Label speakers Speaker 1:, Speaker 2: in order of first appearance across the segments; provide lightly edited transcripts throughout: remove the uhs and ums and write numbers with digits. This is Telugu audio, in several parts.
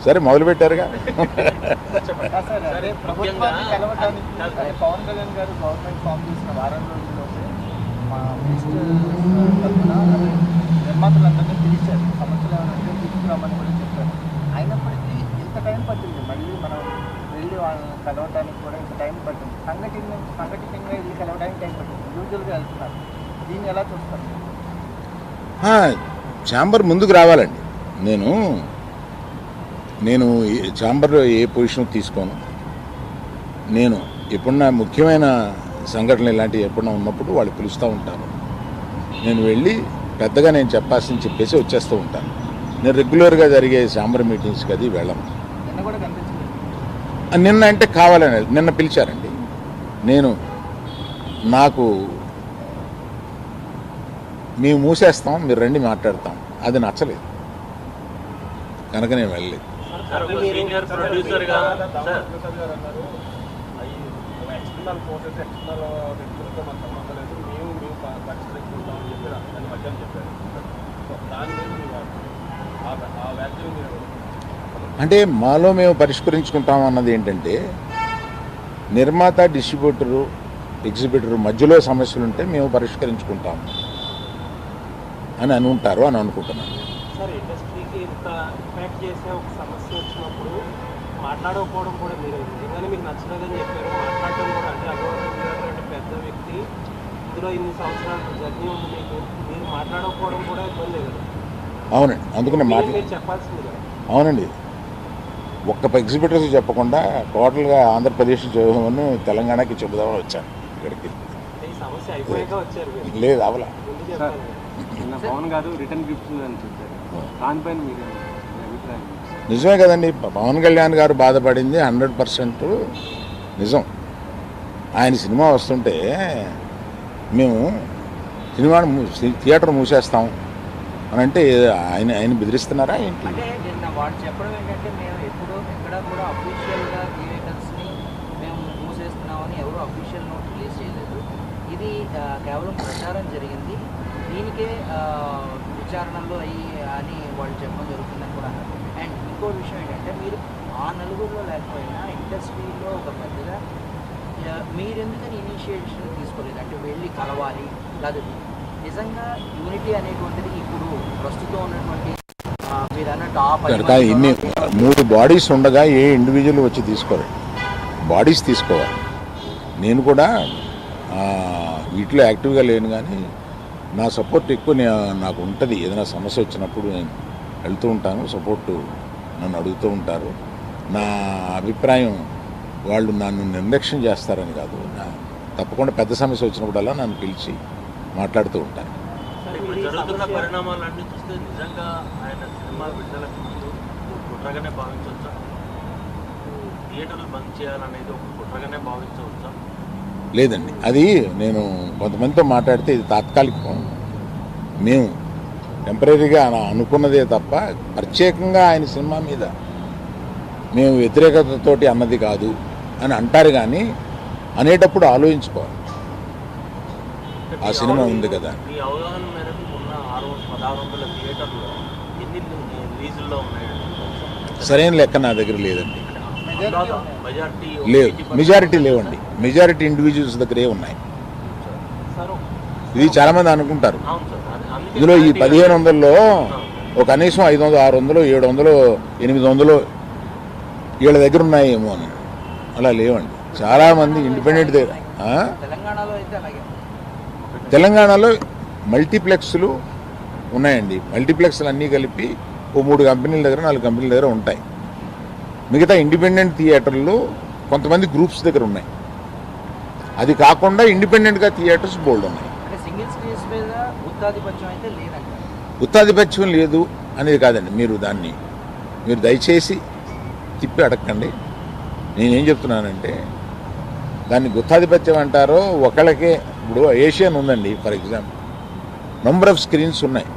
Speaker 1: సరే మొదలుపెట్టారుగా.
Speaker 2: పవన్ కళ్యాణ్ గారు గవర్నమెంట్ ఫామ్ చేసిన వారం రోజుల్లోనే మా మినిస్టర్ తరఫున నిర్మాతలందరినీ పిలిచారు, సమస్యలు ఏమైనా తీసుకురామని కూడా చెప్పారు. అయినప్పటికీ ఇంత టైం పట్టింది, మళ్ళీ మనం వెళ్ళి వాళ్ళని కలవడానికి కూడా ఇంత టైం పట్టింది. సంఘటితంగా వెళ్ళి కలవడానికి టైం పట్టింది, యూజువల్గా వెళ్తున్నారు. దీన్ని ఎలా చూస్తారు?
Speaker 1: ఛాంబర్ ముందుకు రావాలండి. నేను ఛాంబర్లో ఏ పొజిషన్ తీసుకోను. నేను ఎప్పుడన్నా ముఖ్యమైన సంఘటనలు ఇలాంటివి ఎప్పుడన్నా ఉన్నప్పుడు వాళ్ళు పిలుస్తూ ఉంటాను. నేను వెళ్ళి పెద్దగా నేను చెప్పాల్సింది చెప్పేసి వచ్చేస్తూ ఉంటాను. నేను రెగ్యులర్గా జరిగే ఛాంబర్ మీటింగ్స్కి అది వెళ్ళను. నిన్న అంటే కావాలని నిన్న పిలిచారండి. నాకు మేము మూసేస్తాం, మీరు రండి మాట్లాడతాం, అది నచ్చలేదు కనుక నేను వెళ్ళలేదు. అంటే మాలో మేము పరిష్కరించుకుంటాం అన్నది ఏంటంటే, నిర్మాత, డిస్ట్రిబ్యూటరు, ఎగ్జిబిటరు మధ్యలో సమస్యలు ఉంటే మేము పరిష్కరించుకుంటాము అని అనుకుంటారు అని అనుకుంటున్నాను.
Speaker 3: సార్, ఇండస్ట్రీకి ఇంత ఇంపాక్ట్ చేసే ఒక సమస్య వచ్చినప్పుడు మాట్లాడకపోవడం కూడా మీరు నిజంగానే మీకు నచ్చలేదని చెప్పారు. మాట్లాడటం కూడా అంటే అటువంటి పెద్ద వ్యక్తి, ఇందులో ఇన్ని సంవత్సరాలు జర్నీ ఉంది మీకు, మీరు మాట్లాడకపోవడం కూడా ఇబ్బంది కదా.
Speaker 1: అవునండి, అందుకనే
Speaker 3: మీరు చెప్పాల్సింది కదా.
Speaker 1: అవునండి, ఒక్క ఎగ్జిబిటర్స్ చెప్పకుండా టోటల్గా ఆంధ్రప్రదేశ్ చెబుదామని తెలంగాణకి చెబుదామని వచ్చాను ఇక్కడికి.
Speaker 3: ఈ సమస్య అయిపోయాక వచ్చారు
Speaker 1: లేదు అవలా.
Speaker 3: పవన్ గారు రిటర్న్ గిఫ్ట్స్ అని చెప్పారు, దానిపైన మీరు అభిప్రాయం?
Speaker 1: నిజమే కదండి, పవన్ కళ్యాణ్ గారు బాధపడింది 100% నిజం. ఆయన సినిమా వస్తుంటే మేము థియేటర్ మూసేస్తాం అని అంటే ఆయన బెదిరిస్తున్నారా ఏంటి?
Speaker 2: అంటే నిన్న వాడు చెప్పడం ఏంటంటే, మేము ఎక్కడ కూడా అఫీషియల్గా థియేటర్స్ని మేము మూసేస్తున్నామని ఎవరు అఫీషియల్ నోట్ రిలీజ్ చేయలేదు. ఇది కేవలం ప్రచారం జరిగింది, దీనికే విచారణలో అని వాళ్ళు చెప్పడం జరుగుతుందని కూడా అన్నారు. అండ్ ఇంకో విషయం ఏంటంటే, మీరు ఆ నలుగురిలో లేకపోయినా ఇండస్ట్రీలో ఒక పెద్దగా మీరెందుకని ఇనిషియేషన్ తీసుకోలేదు? అంటే వెళ్ళి కలవాలి, కాదు నిజంగా యూనిటీ అనేటువంటిది ఇప్పుడు ప్రస్తుతం ఉన్నటువంటి మీరు అన్నట్టు
Speaker 1: ఇన్ని 3 బాడీస్ ఉండగా ఏ ఇండివిజువల్ వచ్చి తీసుకోవాలి, బాడీస్ తీసుకోవాలి. నేను కూడా వీటిలో యాక్టివ్గా లేను, కానీ నా సపోర్ట్ ఎక్కువ నాకు ఉంటుంది. ఏదైనా సమస్య వచ్చినప్పుడు నేను వెళ్తూ ఉంటాను, సపోర్టు నన్ను అడుగుతూ ఉంటారు. నా అభిప్రాయం వాళ్ళు నన్ను నిర్లక్ష్యం చేస్తారని కాదు, తప్పకుండా పెద్ద సమస్య వచ్చినప్పుడల్లా నన్ను పిలిచి మాట్లాడుతూ ఉంటాను.
Speaker 3: జరుగుతున్న పరిణామాలన్నీ చూస్తే నిజంగా ఆయన సినిమా విడుదలకు ముందు కుట్రగానే భావించవచ్చా? థియేటర్లు బంద్ చేయాలనేది ఒక కుట్రగానే భావించవచ్చా?
Speaker 1: లేదండి, అది నేను కొంతమందితో మాట్లాడితే ఇది తాత్కాలికం, మేము టెంపరీగా అనుకున్నదే తప్ప ప్రత్యేకంగా ఆయన సినిమా మీద మేము వ్యతిరేకతతోటి అన్నది కాదు అని అంటారు. కానీ అనేటప్పుడు ఆలోచించుకోవాలి, ఆ సినిమా ఉంది కదా.
Speaker 3: మీ అవగాహన మేరకు ఉన్న 1600 థియేటర్లు ఎన్ని రిలీజుల్లో ఉన్నాయండి?
Speaker 1: సరైన లెక్క నా దగ్గర లేదండి.
Speaker 3: లేవు,
Speaker 1: మెజారిటీ లేవండి. మెజారిటీ ఇండివిజువల్స్ దగ్గరే ఉన్నాయి. ఇది చాలామంది అనుకుంటారు, ఇందులో ఈ 1500లో ఒక కనీసం 500, 600, 700, 800 వీళ్ళ దగ్గర ఉన్నాయేమో అని. అలా లేవండి, చాలామంది ఇండిపెండెంట్ దగ్గర. తెలంగాణలో మల్టీప్లెక్స్లు ఉన్నాయండి. మల్టీప్లెక్స్లు అన్నీ కలిపి ఓ 3 కంపెనీల దగ్గర, 4 కంపెనీల దగ్గర ఉంటాయి. మిగతా ఇండిపెండెంట్ థియేటర్లు కొంతమంది గ్రూప్స్ దగ్గర ఉన్నాయి. అది కాకుండా ఇండిపెండెంట్గా థియేటర్స్ బోల్డ్ ఉన్నాయి. గుత్తాధిపత్యం లేదు అనేది కాదండి, మీరు దయచేసి తిప్పి అడగండి. నేనేం చెప్తున్నానంటే, దాన్ని గుత్తాధిపత్యం అంటారో ఒకళ్ళకే. ఇప్పుడు ఏషియన్ ఉందండి for example, number of screens ఉన్నాయి,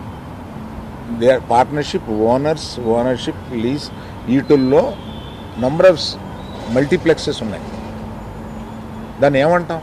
Speaker 1: దే పార్ట్నర్షిప్, ఓనర్షిప్, లీజ్, వీటిల్లో నంబర్ ఆఫ్ మల్టీప్లెక్సెస్ ఉన్నాయి. దాన్ని ఏమంటాం?